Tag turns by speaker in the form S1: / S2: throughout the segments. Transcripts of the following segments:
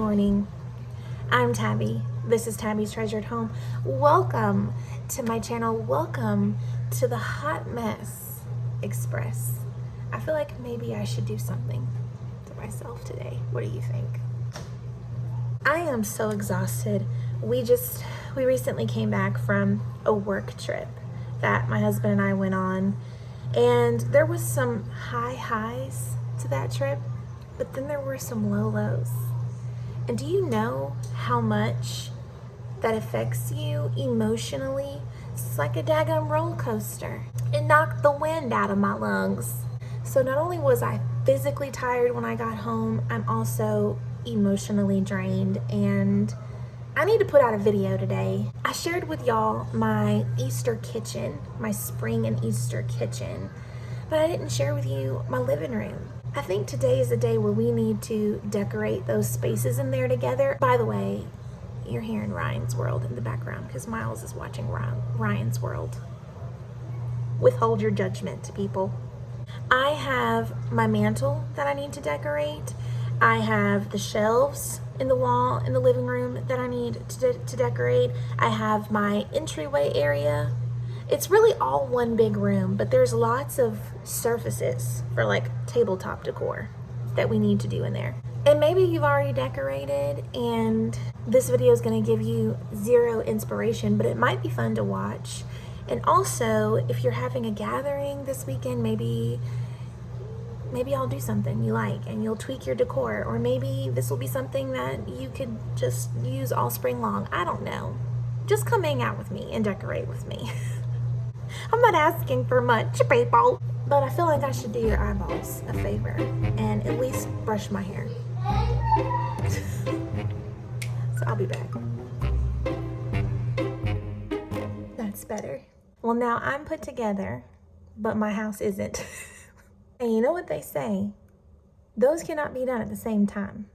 S1: morning. I'm Tabby. This is Tabby's Treasured Home. Welcome to my channel. Welcome to the Hot Mess Express. I feel like maybe I should do something to myself today. What do you think? I am so exhausted. We recently came back from a work trip that my husband and I went on, and there was some high highs to that trip, but then there were some low lows. And do you know how much that affects you emotionally? It's like a daggone roller coaster. It knocked the wind out of my lungs. So not only was I physically tired when I got home, I'm also emotionally drained, and I need to put out a video today. I shared with y'all my Easter kitchen, my spring and Easter kitchen, but I didn't share with you my living room. I think today is the day where we need to decorate those spaces in there together. By the way, you're hearing Ryan's World in the background because Miles is watching Ryan's World. Withhold your judgment, people. I have my mantle that I need to decorate. I have the shelves in the wall in the living room that I need to decorate. I have my entryway area. It's really all one big room, but there's lots of surfaces for like tabletop decor that we need to do in there. And maybe you've already decorated and this video is going to give you zero inspiration, but it might be fun to watch. And also, if you're having a gathering this weekend, maybe I'll do something you like and you'll tweak your decor, or maybe this will be something that you could just use all spring long. I don't know. Just come hang out with me and decorate with me. I'm not asking for much, people, but I feel like I should do your eyeballs a favor and at least brush my hair. So I'll be back. That's better. Well, now I'm put together, but my house isn't. And you know what they say? Those cannot be done at the same time.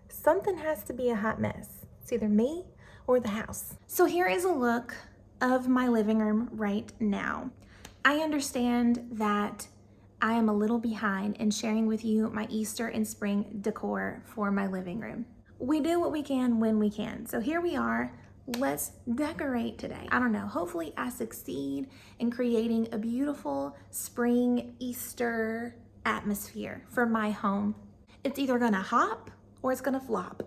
S1: Something has to be a hot mess. It's either me or the house. So here is a look of my living room right now. I understand that I am a little behind in sharing with you my Easter and spring decor for my living room. We do what we can when we can. So here we are. Let's decorate today. I don't know, hopefully I succeed in creating a beautiful spring Easter atmosphere for my home. It's either gonna hop or it's gonna flop.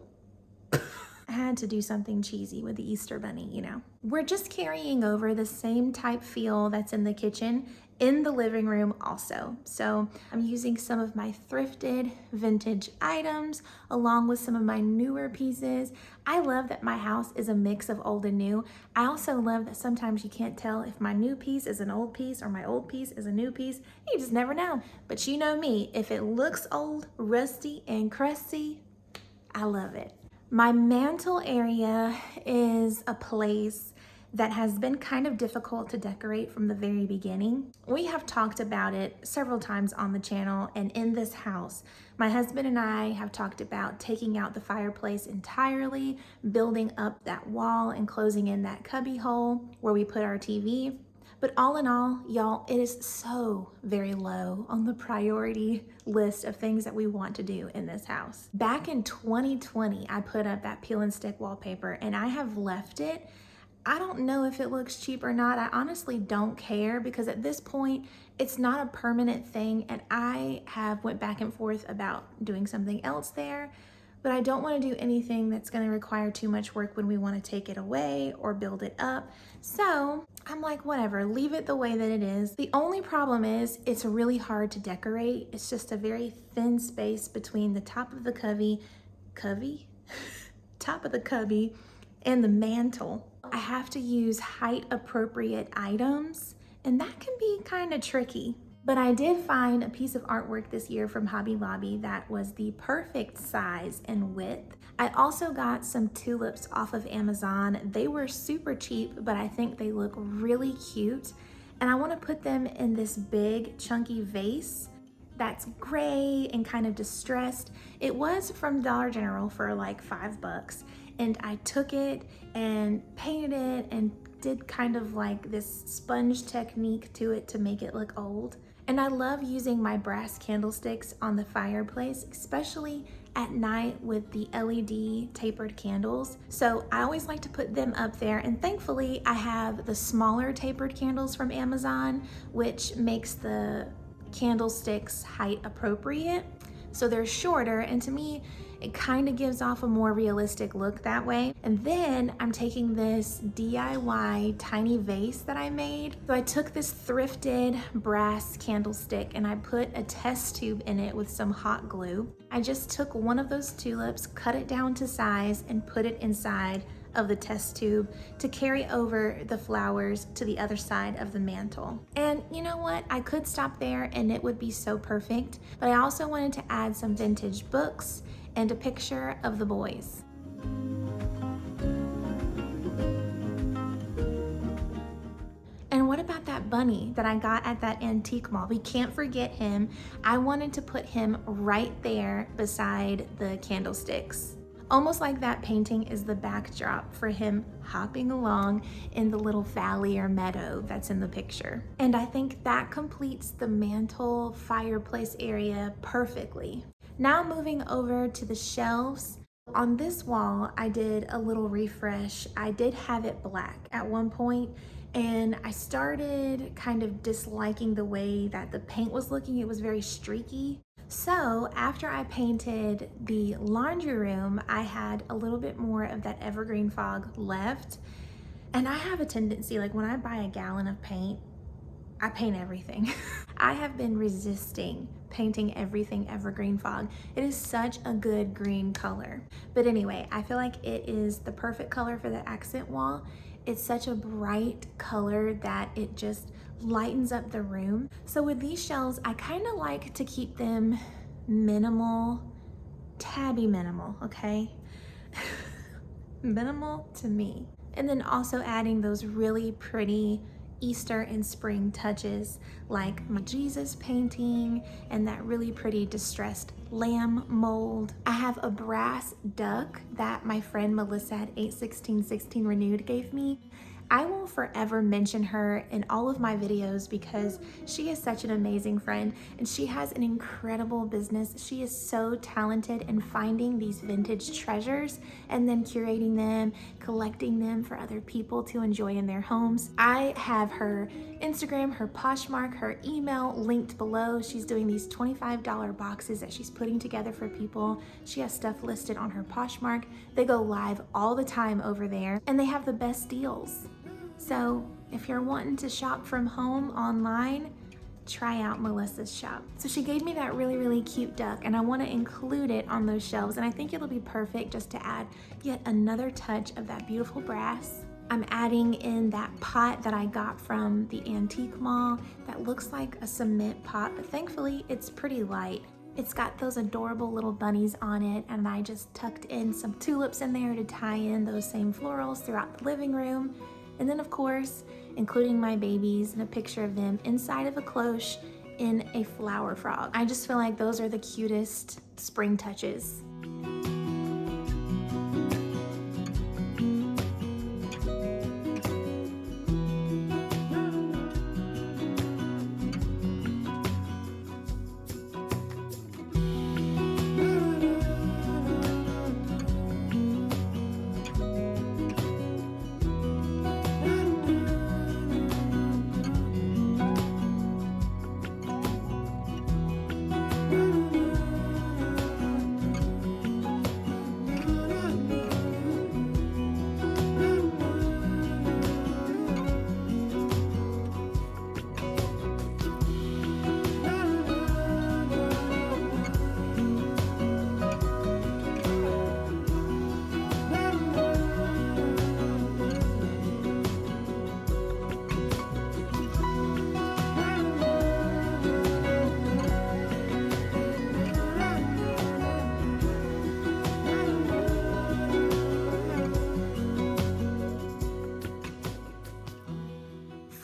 S1: I had to do something cheesy with the Easter bunny, you know. We're just carrying over the same type feel that's in the kitchen in the living room also. So I'm using some of my thrifted vintage items along with some of my newer pieces. I love that my house is a mix of old and new. I also love that sometimes you can't tell if my new piece is an old piece or my old piece is a new piece. You just never know. But you know me, if it looks old, rusty, and crusty, I love it. My mantle area is a place that has been kind of difficult to decorate from the very beginning. We have talked about it several times on the channel and in this house. My husband and I have talked about taking out the fireplace entirely, building up that wall and closing in that cubby hole where we put our TV. But all in all, y'all, it is so very low on the priority list of things that we want to do in this house. Back in 2020, I put up that peel and stick wallpaper and I have left it. I don't know if it looks cheap or not. I honestly don't care because at this point, it's not a permanent thing and I have went back and forth about doing something else there, but I don't want to do anything that's going to require too much work when we want to take it away or build it up. So I'm like, whatever, leave it the way that it is. The only problem is it's really hard to decorate. It's just a very thin space between the top of the top of the cubby and the mantle. I have to use height appropriate items and that can be kind of tricky. But I did find a piece of artwork this year from Hobby Lobby that was the perfect size and width. I also got some tulips off of Amazon. They were super cheap, but I think they look really cute. And I want to put them in this big chunky vase that's gray and kind of distressed. It was from Dollar General for like $5. And I took it and painted it and did kind of like this sponge technique to it to make it look old. And I love using my brass candlesticks on the fireplace, especially at night with the LED tapered candles. So I always like to put them up there, and thankfully I have the smaller tapered candles from Amazon, which makes the candlesticks height appropriate. So they're shorter, and to me, it kind of gives off a more realistic look that way. And then I'm taking this DIY tiny vase that I made. So I took this thrifted brass candlestick and I put a test tube in it with some hot glue. I just took one of those tulips, cut it down to size, and put it inside of the test tube to carry over the flowers to the other side of the mantle. And you know what? I could stop there and it would be so perfect, but I also wanted to add some vintage books and a picture of the boys. And what about that bunny that I got at that antique mall? We can't forget him. I wanted to put him right there beside the candlesticks. Almost like that painting is the backdrop for him hopping along in the little valley or meadow that's in the picture. And I think that completes the mantle fireplace area perfectly. Now moving over to the shelves. On this wall, I did a little refresh. I did have it black at one point, and I started kind of disliking the way that the paint was looking. It was very streaky. So after I painted the laundry room, I had a little bit more of that evergreen fog left. And I have a tendency, like when I buy a gallon of paint, I paint everything. I have been resisting painting everything evergreen fog. It is such a good green color. But anyway, I feel like it is the perfect color for the accent wall. It's such a bright color that it just lightens up the room. So with these shelves, I kind of like to keep them minimal, tabby minimal, okay? Minimal to me. And then also adding those really pretty Easter and spring touches like my Jesus painting and that really pretty distressed lamb mold. I have a brass duck that my friend Melissa at 81616 Renewed gave me. I will forever mention her in all of my videos because she is such an amazing friend and she has an incredible business. She is so talented in finding these vintage treasures and then curating them, collecting them for other people to enjoy in their homes. I have her Instagram, her Poshmark, her email linked below. She's doing these $25 boxes that she's putting together for people. She has stuff listed on her Poshmark. They go live all the time over there and they have the best deals. So if you're wanting to shop from home online, try out Melissa's shop. So she gave me that really, really cute duck and I want to include it on those shelves, and I think it'll be perfect just to add yet another touch of that beautiful brass. I'm adding in that pot that I got from the antique mall that looks like a cement pot, but thankfully it's pretty light. It's got those adorable little bunnies on it, and I just tucked in some tulips in there to tie in those same florals throughout the living room. And then of course, including my babies and a picture of them inside of a cloche in a flower frog. I just feel like those are the cutest spring touches.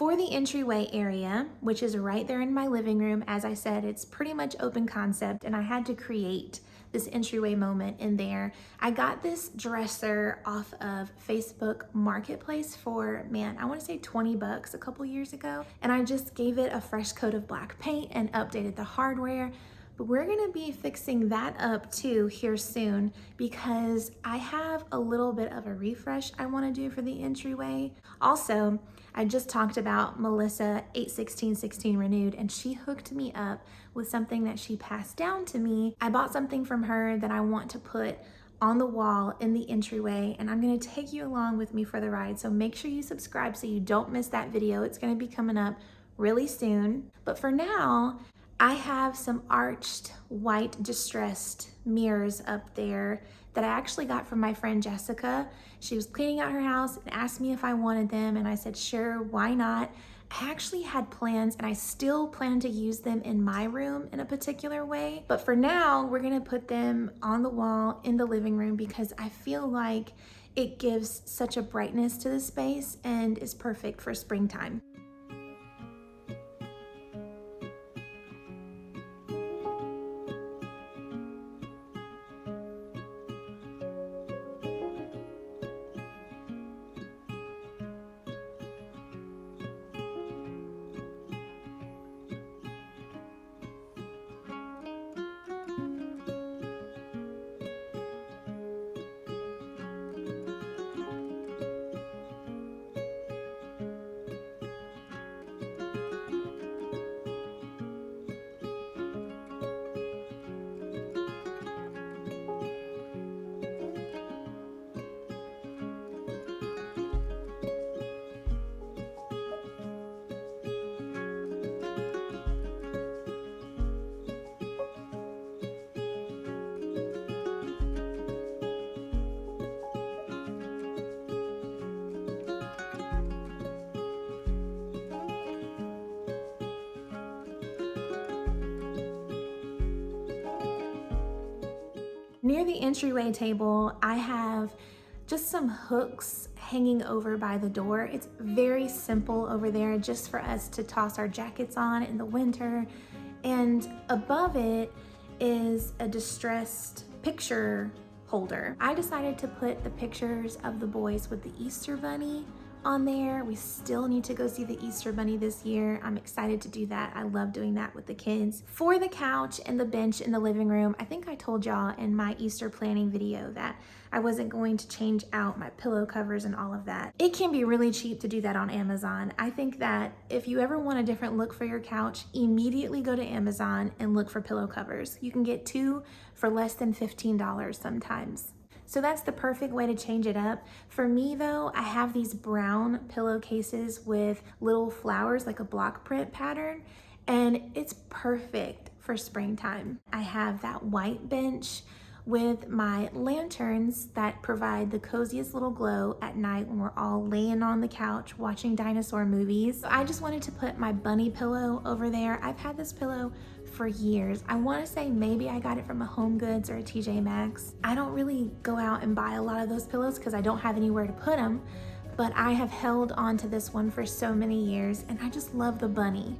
S1: For the entryway area, which is right there in my living room, as I said, it's pretty much open concept and I had to create this entryway moment in there. I got this dresser off of Facebook Marketplace for, man, I wanna say 20 bucks a couple years ago. And I just gave it a fresh coat of black paint and updated the hardware. But we're gonna be fixing that up too here soon because I have a little bit of a refresh I wanna do for the entryway. Also, I just talked about Melissa 81616 Renewed, and she hooked me up with something that she passed down to me. I bought something from her that I want to put on the wall in the entryway, and I'm gonna take you along with me for the ride. So make sure you subscribe so you don't miss that video. It's gonna be coming up really soon. But for now, I have some arched white distressed mirrors up there that I actually got from my friend Jessica. She was cleaning out her house and asked me if I wanted them, and I said, sure, why not? I actually had plans, and I still plan to use them in my room in a particular way. But for now, we're gonna put them on the wall in the living room because I feel like it gives such a brightness to the space and is perfect for springtime. Near the entryway table, I have just some hooks hanging over by the door. It's very simple over there just for us to toss our jackets on in the winter. And above it is a distressed picture holder. I decided to put the pictures of the boys with the Easter Bunny on there. We still need to go see the Easter Bunny this year. I'm excited to do that. I love doing that with the kids. For the couch and the bench in the living room, I think I told y'all in my Easter planning video that I wasn't going to change out my pillow covers and all of that. It can be really cheap to do that on Amazon. I think that if you ever want a different look for your couch, immediately go to Amazon and look for pillow covers. You can get 2 for less than $15 sometimes. So that's the perfect way to change it up. For me though, I have these brown pillowcases with little flowers, like a block print pattern, and it's perfect for springtime. I have that white bench with my lanterns that provide the coziest little glow at night when we're all laying on the couch watching dinosaur movies. So I just wanted to put my bunny pillow over there. I've had this pillow for years. I want to say maybe I got it from a Home Goods or a TJ Maxx. I don't really go out and buy a lot of those pillows because I don't have anywhere to put them, but I have held on to this one for so many years, and I just love the bunny.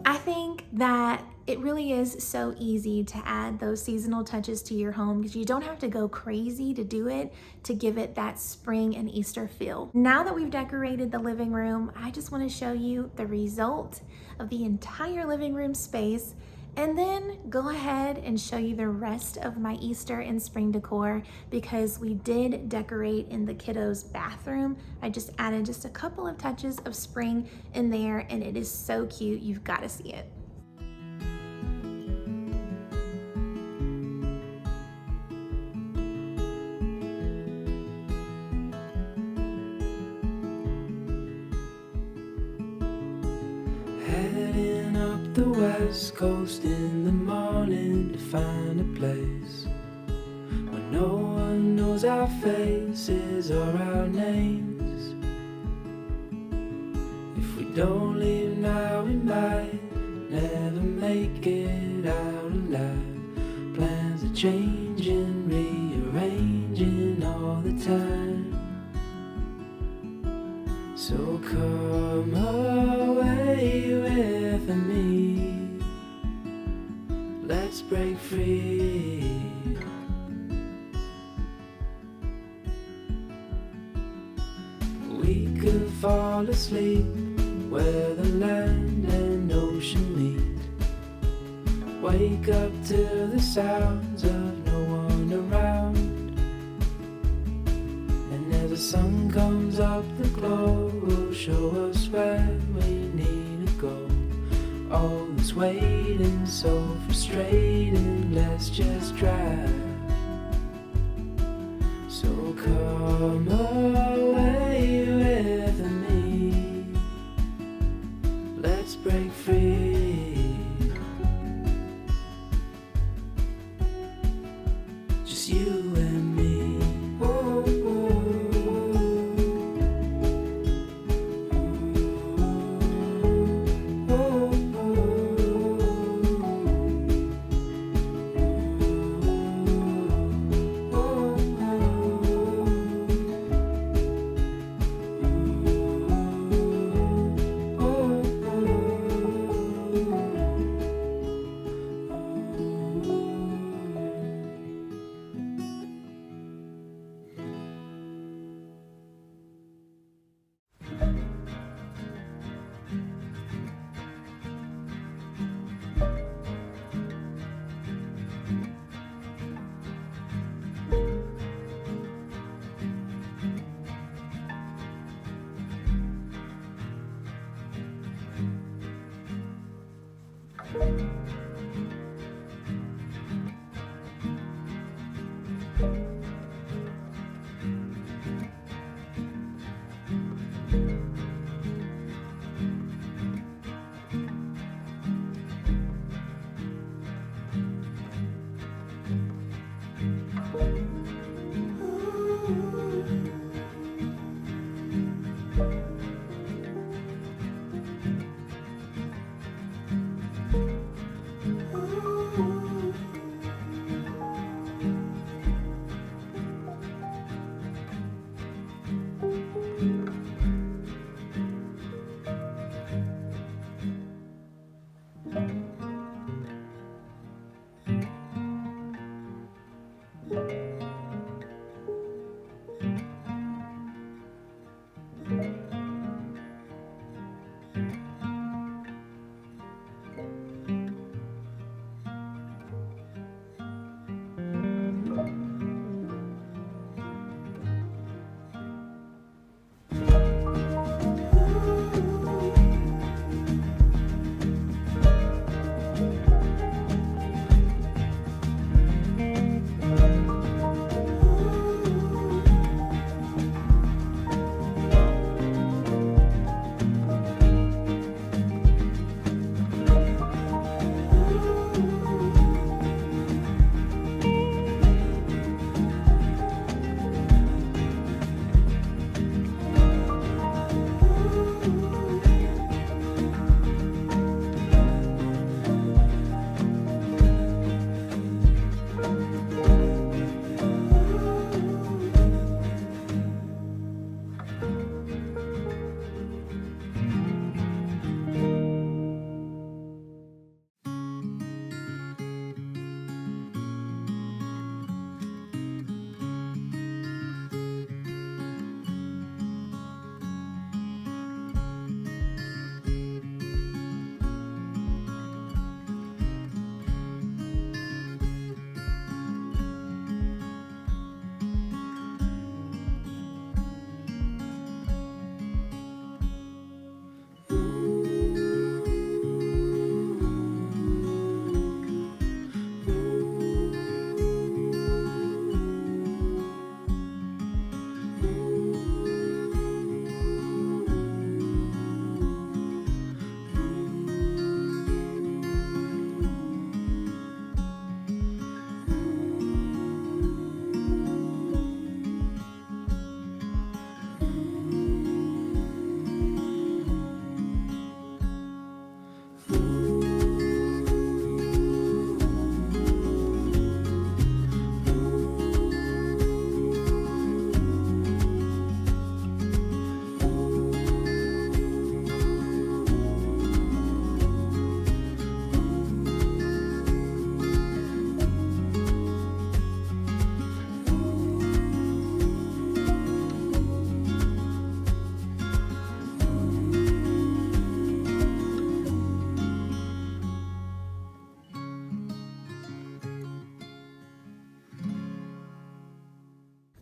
S1: I think that it really is so easy to add those seasonal touches to your home because you don't have to go crazy to do it to give it that spring and Easter feel. Now that we've decorated the living room, I just want to show you the result of the entire living room space, and then go ahead and show you the rest of my Easter and spring decor because we did decorate in the kiddos' bathroom. I just added just a couple of touches of spring in there, and it is so cute. You've got to see it.
S2: Heading up the west coast in the morning to find a place where no one knows our faces or our names. If we don't leave now, we might never make it out alive. Plans are changing, rearranging all come away with me. Let's break free. We could fall asleep where the land and ocean meet. Wake up to the sounds of no one around. And as the sun comes up, the glow will show us where we need to go. All this waiting so frustrating, let's just drive. So come away with me. Let's break free. Just you and me. Oh,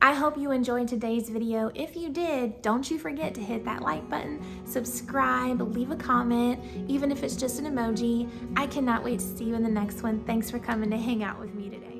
S1: I hope you enjoyed today's video. If you did, don't you forget to hit that like button, subscribe, leave a comment, even if it's just an emoji. I cannot wait to see you in the next one. Thanks for coming to hang out with me today.